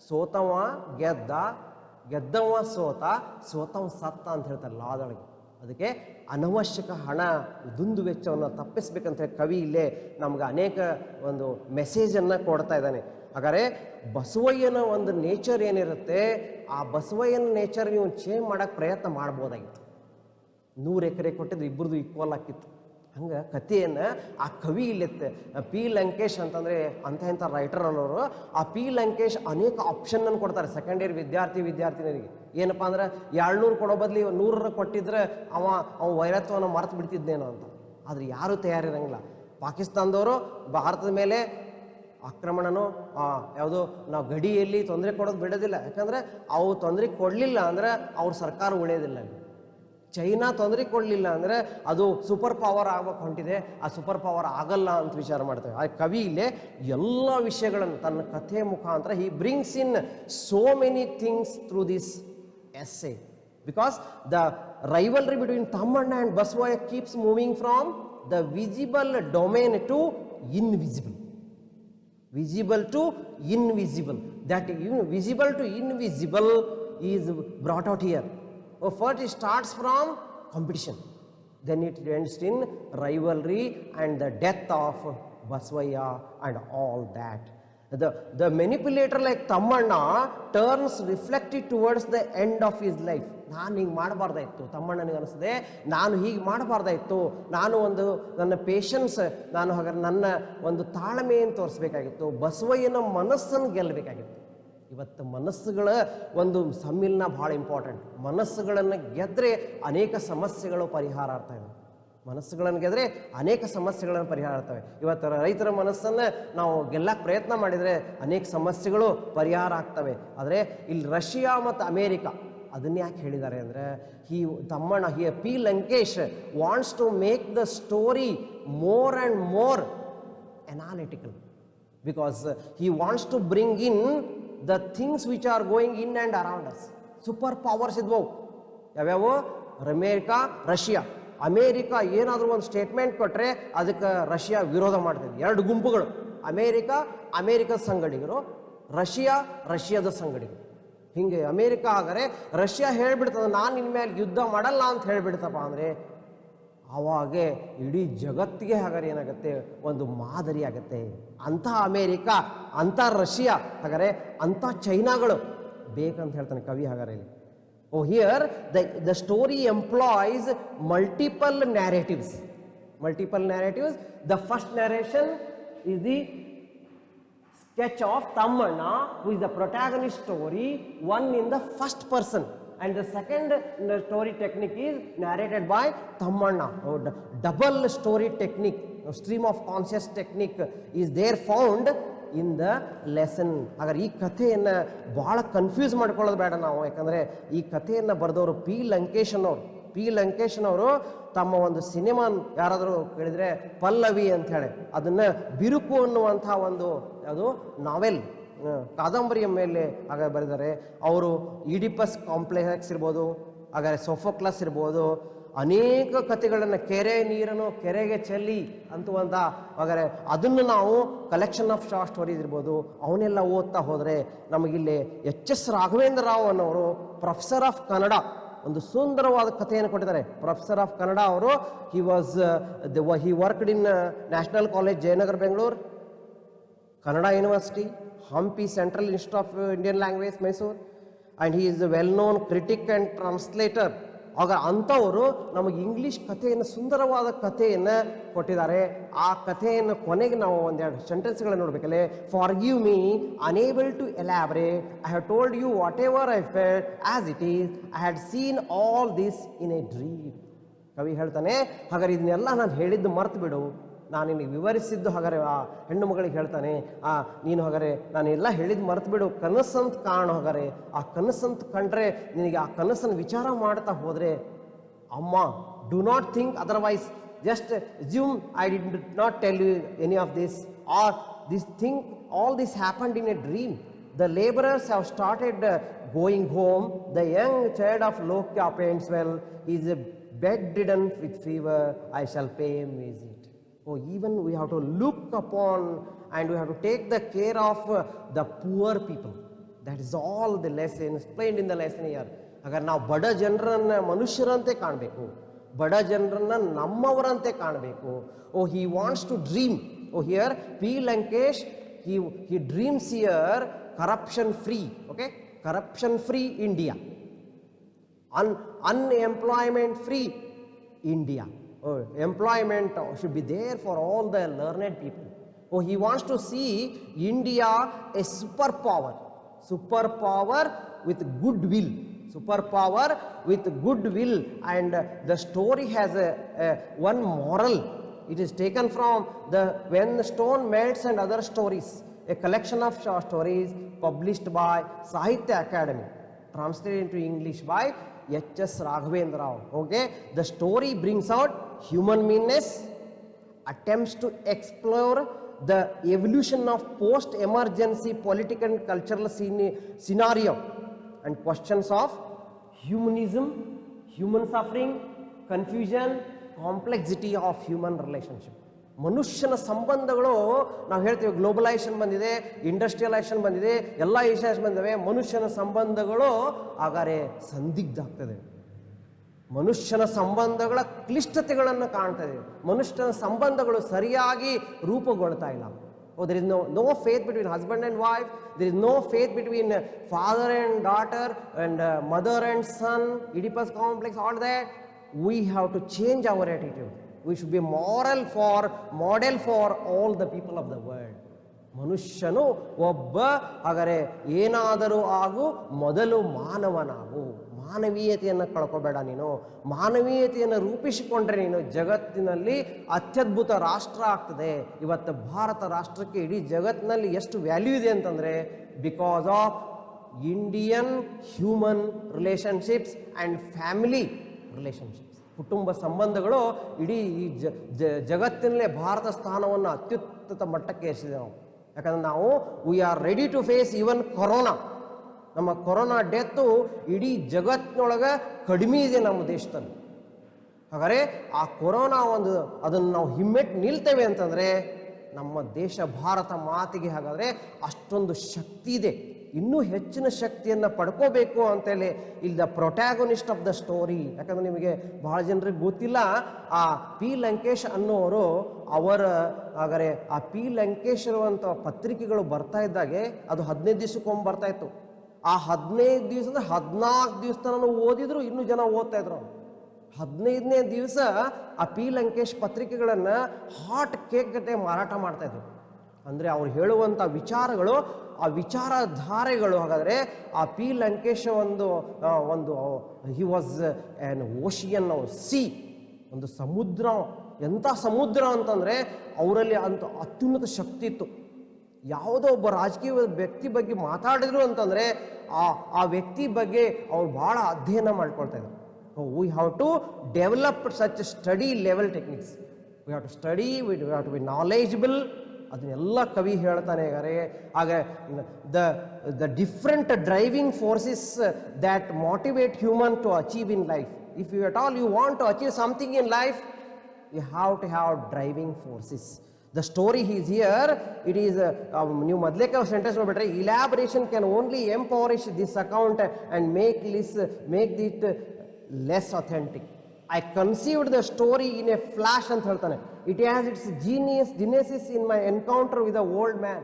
ಸೋತವ ಗೆದ್ದ, ಗೆದ್ದವ ಸೋತವ ಸತ್ತ ಅಂತ ಹೇಳ್ತಾರೆ ಲಾದೊಳಗೆ. ಅದಕ್ಕೆ ಅನವಶ್ಯಕ ಹಣ ದುಂದು ವೆಚ್ಚವನ್ನು ತಪ್ಪಿಸ್ಬೇಕಂತ ಹೇಳಿ ಕವಿ ಇಲ್ಲೇ ನಮ್ಗೆ ಅನೇಕ ಒಂದು ಮೆಸೇಜನ್ನು ಕೊಡ್ತಾ ಇದ್ದಾನೆ. ಹಾಗಾದರೆ ಬಸವಯ್ಯನ ಒಂದು ನೇಚರ್ ಏನಿರುತ್ತೆ, ಆ ಬಸವಯ್ಯನ ನೇಚರ್ ನೀವು ಚೇಂಜ್ ಮಾಡೋಕ್ಕೆ ಪ್ರಯತ್ನ ಮಾಡ್ಬೋದಾಗಿತ್ತು. 100 ಎಕರೆ ಕೊಟ್ಟಿದ್ದು ಇಬ್ಬರದು ಈಕ್ವಲ್ ಆಗಿತ್ತು. ಹಂಗೆ ಕಥೆಯನ್ನು ಆ ಕವಿ ಇಲ್ಲತ್ತೆ. ಪಿ ಲಂಕೇಶ್ ಅಂತಂದರೆ ಇಂಥ ರೈಟರ್ ಅನ್ನೋರು, ಆ ಪಿ ಲಂಕೇಶ್ ಅನೇಕ ಆಪ್ಷನನ್ನು ಕೊಡ್ತಾರೆ ಸೆಕೆಂಡ್ ಇಯರ್ ವಿದ್ಯಾರ್ಥಿನಿಯರಿಗೆ. ಏನಪ್ಪ ಅಂದ್ರೆ 200 ಕೊಡೋ ಬದಲಿ 100 ಕೊಟ್ಟಿದ್ರೆ ಅವ ವೈರತ್ವವನ್ನು ಮರೆತು ಬಿಡ್ತಿದ್ದೇನೋ ಅಂತ. ಆದರೆ ಯಾರೂ ತಯಾರಿರಂಗಿಲ್ಲ. ಪಾಕಿಸ್ತಾನದವರು ಭಾರತದ ಮೇಲೆ ಆಕ್ರಮಣನೋ ಯಾವುದೋ ನಾವು ಗಡಿಯಲ್ಲಿ ತೊಂದರೆ ಕೊಡೋದು ಬಿಡೋದಿಲ್ಲ. ಯಾಕಂದರೆ ಅವು ತೊಂದರೆ ಕೊಡಲಿಲ್ಲ ಅಂದರೆ ಅವ್ರ ಸರ್ಕಾರ ಉಳಿಯೋದಿಲ್ಲ. ಚೈನಾ ತೊಂದರೆ ಕೊಡಲಿಲ್ಲ ಅಂದರೆ ಅದು ಸೂಪರ್ ಪವರ್ ಆಗಬೇಕು ಹೊಂಟಿದೆ, ಆ ಸೂಪರ್ ಪವರ್ ಆಗಲ್ಲ ಅಂತ ವಿಚಾರ ಮಾಡ್ತೇವೆ. ಆ ಕವಿ ಇಲ್ಲೇ ಎಲ್ಲ ವಿಷಯಗಳನ್ನು ತನ್ನ ಕಥೆಯ ಮುಖಾಂತರ he brings in so many things through this essay, because the rivalry between Tammanna and Basavaya keeps moving from the visible domain to invisible. Visible to invisible. That visible to invisible is brought out here. First it starts from competition, then it ends in rivalry and the death of Basavaya and all that. The manipulator like Tammanna turns reflective towards the end of his life. ನಾನು ಹಿಂಗೆ ಮಾಡಬಾರ್ದಾಯಿತು, ತಮ್ಮಣ್ಣನಿಗೆ ಅನಿಸ್ತದೆ ನಾನು ಹೀಗೆ ಮಾಡಬಾರ್ದಾಯಿತು, ನಾನು ಒಂದು ನನ್ನ ಪೇಷನ್ಸ್, ನಾನು ಹಾಗಾದ್ರೆ ನನ್ನ ಒಂದು ತಾಳ್ಮೆಯನ್ನು ತೋರಿಸ್ಬೇಕಾಗಿತ್ತು, ಬಸವಯ್ಯನ ಮನಸ್ಸನ್ನು ಗೆಲ್ಲಬೇಕಾಗಿತ್ತು. ಇವತ್ತು ಮನಸ್ಸುಗಳ ಒಂದು ಸಮ್ಮಿಲನ ಭಾಳ ಇಂಪಾರ್ಟೆಂಟ್. ಮನಸ್ಸುಗಳನ್ನು ಗೆದ್ದರೆ ಅನೇಕ ಸಮಸ್ಯೆಗಳು ಪರಿಹಾರ ಆಗ್ತಾ ಇದೆ. ಮನಸ್ಸುಗಳನ್ನು ಗೆದ್ರೆ ಅನೇಕ ಸಮಸ್ಯೆಗಳನ್ನು ಪರಿಹಾರ ಆಗ್ತವೆ. ಇವತ್ತು ರೈತರ ಮನಸ್ಸನ್ನು ನಾವು ಗೆಲ್ಲಕ್ಕೆ ಪ್ರಯತ್ನ ಮಾಡಿದರೆ ಅನೇಕ ಸಮಸ್ಯೆಗಳು ಪರಿಹಾರ ಆಗ್ತವೆ. ಆದರೆ ಇಲ್ಲಿ ರಷ್ಯಾ ಮತ್ತು ಅಮೇರಿಕಾ ಅದನ್ನ ಯಾಕೆ ಹೇಳಿದ್ದಾರೆ ಅಂದರೆ, Thammanna P Lankesh wants to make the story more and more analytical, because he wants to bring in the things which are going in and around us. Super powers ಇದ್ವು ಯಾವ್ಯಾವು? America, Russia. ಅಮೇರಿಕಾ ಏನಾದರೂ ಒಂದು ಸ್ಟೇಟ್ಮೆಂಟ್ ಕೊಟ್ಟರೆ ಅದಕ್ಕೆ ರಷ್ಯಾ ವಿರೋಧ ಮಾಡ್ತಿದೆ. 2 ಗುಂಪುಗಳು, ಅಮೇರಿಕದ ಸಂಗಡಿಗರು, ರಷ್ಯಾದ ಸಂಗಡಿಗರು. ಹಿಂಗೆ ಅಮೇರಿಕಾ ಆದರೆ ರಷ್ಯಾ ಹೇಳ್ಬಿಡ್ತದೆ ನಾನು ಇನ್ಮೇಲೆ ಯುದ್ಧ ಮಾಡಲ್ಲ ಅಂತ ಹೇಳ್ಬಿಡ್ತಪ್ಪ ಅಂದರೆ ಆವಾಗೆ ಇಡೀ ಜಗತ್ತಿಗೆ ಹಾಗಾದ್ರೆ ಏನಾಗುತ್ತೆ, ಒಂದು ಮಾದರಿ ಆಗುತ್ತೆ. ಅಂಥ ಅಮೇರಿಕಾ, ಅಂಥ ರಷ್ಯಾ, ಹಾಗಾದರೆ ಅಂಥ ಚೈನಾಗಳು ಬೇಕಂತ ಹೇಳ್ತಾನೆ ಕವಿ. ಹಾಗಾದ್ರೆ ಇಲ್ಲಿ here the story employs multiple narratives. The first narration is the sketch of Tammanna, who is the protagonist story, one in the first person, and the second story technique is narrated by Tammanna. Double story technique, stream of conscious technique is there found in the lesson. ಹಾಗಾದ್ರೆ ಈ ಕಥೆಯನ್ನು ಭಾಳ ಕನ್ಫ್ಯೂಸ್ ಮಾಡ್ಕೊಳ್ಳೋದು ಬೇಡ ನಾವು. ಯಾಕಂದರೆ ಈ ಕಥೆಯನ್ನು ಬರೆದವರು ಪಿ ಲಂಕೇಶನವರು ತಮ್ಮ ಒಂದು ಸಿನಿಮಾ ಯಾರಾದರೂ ಕೇಳಿದರೆ ಪಲ್ಲವಿ ಅಂಥೇಳಿ ಅದನ್ನು ಬಿರುಕು ಅನ್ನುವಂಥ ಒಂದು ಅದು ನಾವೆಲ್ ಕಾದಂಬರಿಯ ಮೇಲೆ ಆಗ ಬರೆದಿದ್ದಾರೆ. ಅವರು ಈಡಿಪಸ್ ಕಾಂಪ್ಲೆಕ್ಸ್ ಇರ್ಬೋದು, ಹಾಗಾದರೆ ಸೋಫೋಕ್ಲಸ್ ಇರ್ಬೋದು, ಅನೇಕ ಕಥೆಗಳನ್ನು ಕೆರೆ ನೀರನ್ನು ಕೆರೆಗೆ ಚೆಲ್ಲಿ ಅಂತುವಂಥ ಹಾಗಾದರೆ ಅದನ್ನು ನಾವು ಕಲೆಕ್ಷನ್ ಆಫ್ ಶಾರ್ಟ್ ಸ್ಟೋರೀಸ್ ಇರ್ಬೋದು ಅವನ್ನೆಲ್ಲ ಓದ್ತಾ ಹೋದರೆ ನಮಗಿಲ್ಲಿ HS ರಾಘವೇಂದ್ರ ರಾವ್ ಅನ್ನೋರು ಪ್ರೊಫೆಸರ್ ಆಫ್ ಕನ್ನಡ ಒಂದು ಸುಂದರವಾದ ಕಥೆಯನ್ನು ಕೊಟ್ಟಿದ್ದಾರೆ. ಪ್ರೊಫೆಸರ್ ಆಫ್ ಕನ್ನಡ ಅವರು he worked in national college Jayanagar Bengaluru, Kannada University, Hampi Central Institute of Indian Language, Mysore, and he is a well-known critic and translator. ಆಗ ಅಂಥವರು ನಮಗೆ ಇಂಗ್ಲೀಷ್ ಕಥೆಯನ್ನು, ಸುಂದರವಾದ ಕಥೆಯನ್ನು ಕೊಟ್ಟಿದ್ದಾರೆ. ಆ ಕಥೆಯನ್ನು ಕೊನೆಗೆ ನಾವು ಒಂದೆರಡು ಸೆಂಟೆನ್ಸ್ಗಳನ್ನು ನೋಡಬೇಕಲ್ಲೇ. Forgive me unable to elaborate, I have told you whatever I felt as it is, I had seen all this in a dream. ಕವಿ ಹೇಳ್ತಾನೆ, ಹಾಗಾದ್ರೆ ಇದನ್ನೆಲ್ಲ ನಾನು ಹೇಳಿದ್ದು ಮರ್ತು ಬಿಡು, ನಾನು ನಿನಗೆ ವಿವರಿಸಿದ್ದು. ಹಾಗಾದ್ರೆ ಆ ಹೆಣ್ಣು ಮಗಳಿಗೆ ಹೇಳ್ತಾನೆ, ನೀನು ಹಾಗಾದ್ರೆ ನಾನೆಲ್ಲ ಹೇಳಿದ್ದು ಮರ್ತು ಬಿಡು, ಕನಸಂತ ಕಾಣು. ಹಾಗಾದ್ರೆ ಆ ಕನಸಂತ ಕಂಡ್ರೆ ನಿನಗೆ ಆ ಕನಸನ್ನು ವಿಚಾರ ಮಾಡ್ತಾ ಹೋದರೆ, ಅಮ್ಮ do not think otherwise, just assume I did not tell you any of this, or this think all this happened in a dream. The laborers have started going home. The young child of Lokya Paintswell is bedridden with fever. I shall pay him visit. Oh, even we have to look upon and we have to take the care of the poor people. That is all the lesson explained in the lesson here. ಹಾಗಾದ್ರೆ ನಾವು ಬಡ ಜನರನ್ನ ಮನುಷ್ಯರಂತೆ ಕಾಣಬೇಕು, ಬಡ ಜನರನ್ನ ನಮ್ಮವರಂತೆ ಕಾಣಬೇಕು. ಓ, he wants to dream. Oh, here P. Lankesh, he dreams here corruption free, okay, corruption free India, unemployment free India. Oh, employment should be there for all the learned people. Oh, he wants to see India a superpower with goodwill, superpower with goodwill. And the story has one moral. It is taken from the When the Stone Melts and Other Stories, a collection of short stories published by Sahitya Academy, translated into English by H.S. Raghavendra Rao. Okay, the story brings out human meanness, attempts to explore the evolution of post-emergency political and cultural scenario, and questions of humanism, human suffering, confusion, complexity of human relationship. ಮನುಷ್ಯನ ಸಂಬಂಧಗಳು, ನಾವು ಹೇಳ್ತೀವಿ ಗ್ಲೋಬಲೈಸೇಷನ್ ಬಂದಿದೆ, ಇಂಡಸ್ಟ್ರಿಯಲೈಸೇಷನ್ ಬಂದಿದೆ, ಎಲ್ಲ ಇಶ್ಯೂಸ್ ಬಂದಿವೆ. ಮನುಷ್ಯನ ಸಂಬಂಧಗಳು ಹಾಗಾದ್ರೆ ಸಂದಿಗ್ಧ ಆಗ್ತದೆ. ಮನುಷ್ಯನ ಸಂಬಂಧಗಳ ಕ್ಲಿಷ್ಟತೆಗಳನ್ನು ಕಾಣ್ತಾ ಇದೆ. ಮನುಷ್ಯನ ಸಂಬಂಧಗಳು ಸರಿಯಾಗಿ ರೂಪುಗೊಳ್ತಾ ಇಲ್ಲ. Oh, there is no faith between husband and wife. There is no faith between father and daughter and mother and son. Oedipus complex, all that. We have to change our attitude. We should be model for all the people of the world. ಮನುಷ್ಯನು ಒಬ್ಬ, ಹಾಗಾದರೆ ಏನಾದರೂ ಆಗು, ಮೊದಲು ಮಾನವನಾಗು. ಮಾನವೀಯತೆಯನ್ನು ಕಳ್ಕೋಬೇಡ. ನೀನು ಮಾನವೀಯತೆಯನ್ನು ರೂಪಿಸಿಕೊಂಡ್ರೆ ನೀನು ಜಗತ್ತಿನಲ್ಲಿ ಅತ್ಯದ್ಭುತ ರಾಷ್ಟ್ರ ಆಗ್ತದೆ. ಇವತ್ತು ಭಾರತ ರಾಷ್ಟ್ರಕ್ಕೆ ಇಡೀ ಜಗತ್ತಿನಲ್ಲಿ ಎಷ್ಟು ವ್ಯಾಲ್ಯೂ ಇದೆ ಅಂತಂದರೆ, because of Indian human relationships and family relationships. ಕುಟುಂಬ ಸಂಬಂಧಗಳು ಇಡೀ ಈ ಜಗತ್ತಿನಲ್ಲೇ ಭಾರತ ಸ್ಥಾನವನ್ನು ಅತ್ಯುನ್ನತ ಮಟ್ಟಕ್ಕೆ ಏರಿಸಿದೆ ನಾವು. ಯಾಕಂದರೆ ನಾವು we are ready to face even corona. ನಮ್ಮ ಕೊರೋನಾ ಡೆತ್ತು ಇಡೀ ಜಗತ್ತಿನೊಳಗೆ ಕಡಿಮೆ ಇದೆ ನಮ್ಮ ದೇಶದಲ್ಲಿ. ಹಾಗಾದರೆ ಆ ಕೊರೋನಾ ಅದನ್ನು ನಾವು ಹಿಮ್ಮೆಟ್ಟು ನಿಲ್ತೇವೆ ಅಂತಂದರೆ ನಮ್ಮ ದೇಶ ಭಾರತ ಮಾತಿಗೆ ಹಾಗಾದರೆ ಅಷ್ಟೊಂದು ಶಕ್ತಿ ಇದೆ. ಇನ್ನೂ ಹೆಚ್ಚಿನ ಶಕ್ತಿಯನ್ನು ಪಡ್ಕೋಬೇಕು ಅಂತೇಳಿ ಇಲ್ಲಿ ದ ಪ್ರೊಟ್ಯಾಗೊನಿಸ್ಟ್ ಆಫ್ ದ ಸ್ಟೋರಿ. ಯಾಕಂದರೆ ನಿಮಗೆ ಭಾಳ ಜನರಿಗೆ ಗೊತ್ತಿಲ್ಲ, ಆ ಪಿ ಲಂಕೇಶ್ ಅನ್ನೋರು ಹಾಗಾದರೆ ಆ ಪಿ ಲಂಕೇಶ್ ಇರುವಂಥ ಪತ್ರಿಕೆಗಳು ಬರ್ತಾ ಇದ್ದಾಗೆ ಅದು 15 ದಿವಸಕ್ಕೊಮ್ಮೆ ಬರ್ತಾ ಇತ್ತು. ಆ 15 ದಿವಸ ಅಂದರೆ 14 ದಿವಸ ತನಕ ಓದಿದ್ರು ಇನ್ನೂ ಜನ ಓದ್ತಾ ಇದ್ರು. 15ನೇ ದಿವಸ ಆ ಪಿ ಲಂಕೇಶ್ ಪತ್ರಿಕೆಗಳನ್ನು ಹಾಟ್ ಕೇಕ್ ಗಟ್ಟೆ ಮಾರಾಟ ಮಾಡ್ತಾಯಿದ್ರು. ಅಂದರೆ ಅವ್ರು ಹೇಳುವಂಥ ವಿಚಾರಗಳು, ಆ ವಿಚಾರಧಾರೆಗಳು, ಹಾಗಾದರೆ ಆ ಪಿ ಲಂಕೇಶ್ ಒಂದು he was an ocean C, ಒಂದು ಸಮುದ್ರ. ಎಂಥ ಸಮುದ್ರ ಅಂತಂದರೆ ಅವರಲ್ಲಿ ಅಂತ ಅತ್ಯುನ್ನತ ಶಕ್ತಿ ಇತ್ತು. ಯಾವುದೋ ಒಬ್ಬ ರಾಜಕೀಯ ವ್ಯಕ್ತಿ ಬಗ್ಗೆ ಮಾತಾಡಿದ್ರು ಅಂತಂದರೆ ಆ ವ್ಯಕ್ತಿ ಬಗ್ಗೆ ಅವ್ರು ಭಾಳ ಅಧ್ಯಯನ ಮಾಡ್ಕೊಳ್ತಾ ಇದ್ರು. We have to develop such study level techniques. We have to study, we have to be knowledgeable. ಅದನ್ನೆಲ್ಲ ಕವಿ ಹೇಳ್ತಾನೆ. ಹಾಗೆ the different driving forces that motivate human to achieve in life. If you at all you want to achieve something in life, you have to have driving forces. The story is here. It is, ನೀವು ಮೊದಲೇ ಸೆಂಟೆನ್ಸ್ ನೋಡ್ಬಿಟ್ರೆ, elaboration can only impoverish this account and make it less authentic. I conceived the story in a flash ಅಂತ ಹೇಳ್ತಾನೆ. It has its genesis in my encounter with the old man.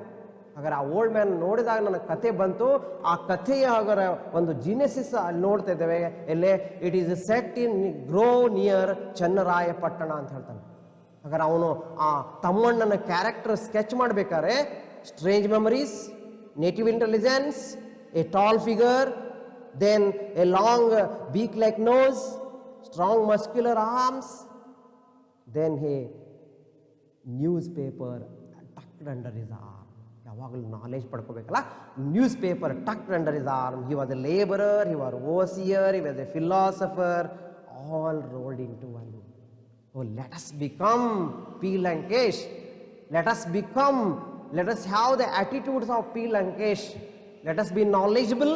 ಹಾಗಾದ್ರೆ ಆ ಓಲ್ಡ್ ಮ್ಯಾನ್ ನೋಡಿದಾಗ ನನ್ನ ಕತೆ ಬಂತು. ಆ ಕಥೆಯ ಹಾಗಾದ್ರೆ ಒಂದು ಜಿನೆಸಿಸ್ ಅಲ್ಲಿ ನೋಡ್ತಾ ಇದ್ದೇವೆ. ಎಲ್ಲೇ it is set in grow near Channarayapatna ಅಂತ ಹೇಳ್ತಾನೆ. ಹಾಗಾದ್ರೆ ಅವನು ಆ ತಮ್ಮಣ್ಣನ ಕ್ಯಾರೆಕ್ಟರ್ ಸ್ಕೆಚ್ ಮಾಡ್ಬೇಕಾದ್ರೆ strange memories, native intelligence, A tall figure, then a long beak-like nose, strong muscular arms, then a newspaper tucked under his arm. ಯಾವಾಗಲೂ ನಾಲೆಜ್ ಪಡ್ಕೋಬೇಕಲ್ಲ. Newspaper tucked under his arm. He was a labourer, he was a seer, he was a philosopher, all rolled into one. Oh, let us become P Lankesh. Let us become, let us have the attitudes of P Lankesh. Let us be knowledgeable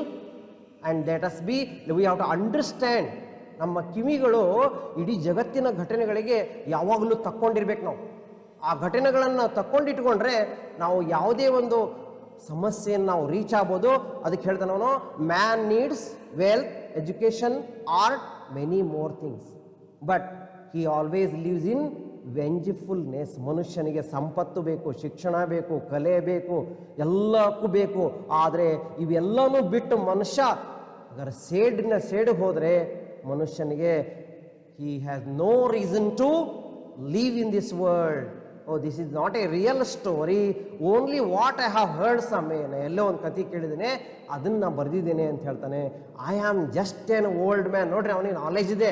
and let us be, we have to understand. ನಮ್ಮ ಕಿವಿಗಳು ಇಡೀ ಜಗತ್ತಿನ ಘಟನೆಗಳಿಗೆ ಯಾವಾಗಲೂ ತಕ್ಕೊಂಡಿರ್ಬೇಕು. ನಾವು ಆ ಘಟನೆಗಳನ್ನು ತಕ್ಕೊಂಡಿಟ್ಕೊಂಡ್ರೆ ನಾವು ಯಾವುದೇ ಒಂದು ಸಮಸ್ಯೆಯನ್ನು ನಾವು ರೀಚ್ ಆಗ್ಬೋದು. ಅದಕ್ಕೆ ಹೇಳ್ತಾನೆ ಅವನು, man needs wealth, education, art, many more things, but he always lives in vengefulness. ಮನುಷ್ಯನಿಗೆ ಸಂಪತ್ತು ಬೇಕು, ಶಿಕ್ಷಣ ಬೇಕು, ಕಲೆ ಬೇಕು, ಎಲ್ಲಕ್ಕೂ ಬೇಕು. ಆದರೆ ಇವೆಲ್ಲನೂ ಬಿಟ್ಟು ಮನುಷ್ಯ ಅದರ ಸೇಡಿಗೆ ಹೋದರೆ ಮನುಷ್ಯನಿಗೆ he has no reason to live in this world. Oh, this is not a real story, only what I have heard somewhere. ಎಲ್ಲೋ ಒಂದು ಕಥೆ ಕೇಳಿದ್ದೇನೆ, ಅದನ್ನು ಬರೆದಿದ್ದೇನೆ ಅಂತ ಹೇಳ್ತಾನೆ. I am just an old man. ನೋಡ್ರಿ, ಅವನಿಗೆ ನಾಲೆಜ್ ಇದೆ.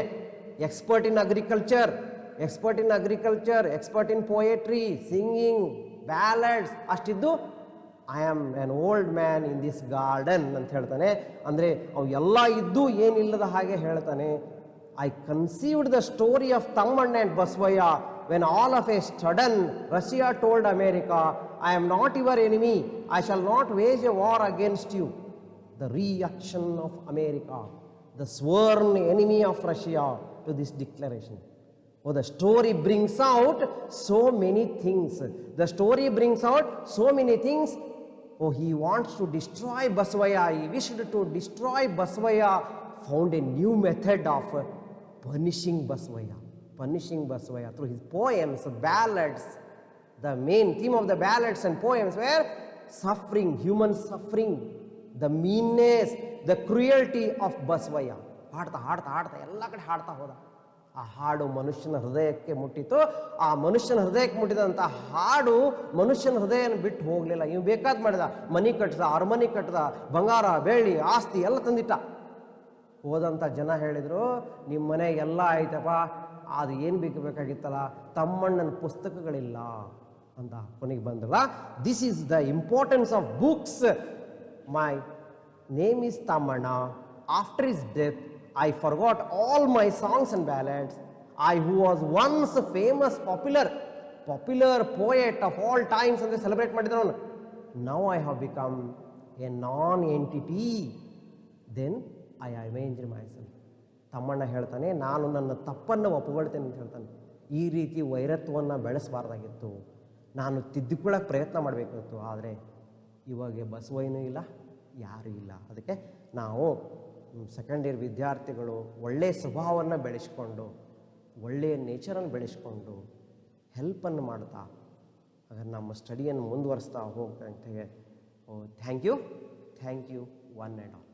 Expert in agriculture, expert in poetry, singing, ballads ಅಷ್ಟಿದ್ದು I am an old man in this garden ಅಂತ ಹೇಳ್ತಾನೆ. ಅಂದರೆ ಅವು ಎಲ್ಲ ಇದ್ದು ಏನಿಲ್ಲದ ಹಾಗೆ ಹೇಳ್ತಾನೆ. I conceived the story of Tammanna and Basavayya when all of a sudden Russia told America, I am not your enemy, I shall not wage a war against you. The reaction of America, the sworn enemy of Russia to this declaration. Oh, the story brings out so many things. The story brings out so many things. Oh, he wants to destroy Basavaya. He wished to destroy Basavaya. Found a new method of punishing Basavaya through his poems, ballads. The main theme of the ballads and poems were suffering, human suffering, the meanness, the cruelty of Basavaya. ಹಾಡ್ತಾ ಎಲ್ಲ ಕಡೆ ಹಾಡ್ತಾ ಹೋದ. ಆ ಹಾಡು ಮನುಷ್ಯನ ಹೃದಯಕ್ಕೆ ಮುಟ್ಟಿತು. ಆ ಮನುಷ್ಯನ ಹೃದಯಕ್ಕೆ ಮುಟ್ಟಿದಂಥ ಹಾಡು ಮನುಷ್ಯನ ಹೃದಯನ ಬಿಟ್ಟು ಹೋಗಲಿಲ್ಲ. ಇವು ಬೇಕಾದ ಮಾಡಿದ, ಮನೆ ಕಟ್ಟಿದ, ಅರಮನೆ ಕಟ್ಟಿದ, ಬಂಗಾರ ಬೆಳ್ಳಿ ಆಸ್ತಿ ಎಲ್ಲ ತಂದಿಟ್ಟ. ಹೋದಂಥ ಜನ ಹೇಳಿದರು, ನಿಮ್ಮ ಮನೆ ಎಲ್ಲ ಆಯ್ತಪ್ಪ, ಅದು ಏನು ಬೇಕಾಗಿತ್ತಲ್ಲ, ತಮ್ಮಣ್ಣನ ಪುಸ್ತಕಗಳಿಲ್ಲ ಅಂತ ಕೊನೆಗೆ ಬಂದಲ್ಲ. This is the importance of books. My name is Thammanna. After his death I forgot all my songs and ballads. I who was once a famous popular poet of all times and they celebrate ಮಾಡಿದ್ರು. Now I have become a non-entity. Then I avenged myself. Thammanna ಹೇಳ್ತಾನೆ, ನಾನು ನನ್ನ ತಪ್ಪನ್ನು ಒಪ್ಪಿಕೊಳ್ತೇನೆ ಅಂತ ಹೇಳ್ತಾನೆ. ಈ ರೀತಿ ವೈರತ್ವವನ್ನು ಬೆಳೆಸಬಾರ್ದಾಗಿತ್ತು, ನಾನು ತಿದ್ದುಕೊಳ್ಳೋಕೆ ಪ್ರಯತ್ನ ಮಾಡಬೇಕಿತ್ತು. ಆದರೆ ಇವಾಗ ಬಸವಯ್ಯನೂ ಇಲ್ಲ, ಯಾರೂ ಇಲ್ಲ. ಅದಕ್ಕೆ ನಾವು ಸೆಕೆಂಡ್ ಇಯರ್ ವಿದ್ಯಾರ್ಥಿಗಳು ಒಳ್ಳೆಯ ಸ್ವಭಾವವನ್ನು ಬೆಳೆಸ್ಕೊಂಡು, ಒಳ್ಳೆಯ ನೇಚರನ್ನು ಬೆಳೆಸ್ಕೊಂಡು, ಹೆಲ್ಪನ್ನು ಮಾಡ್ತಾ ಹಾಗಾದ್ರೆ ನಮ್ಮ ಸ್ಟಡಿಯನ್ನು ಮುಂದುವರಿಸ್ತಾ ಹೋಗ್ತಂತೆ. Thank you one and all.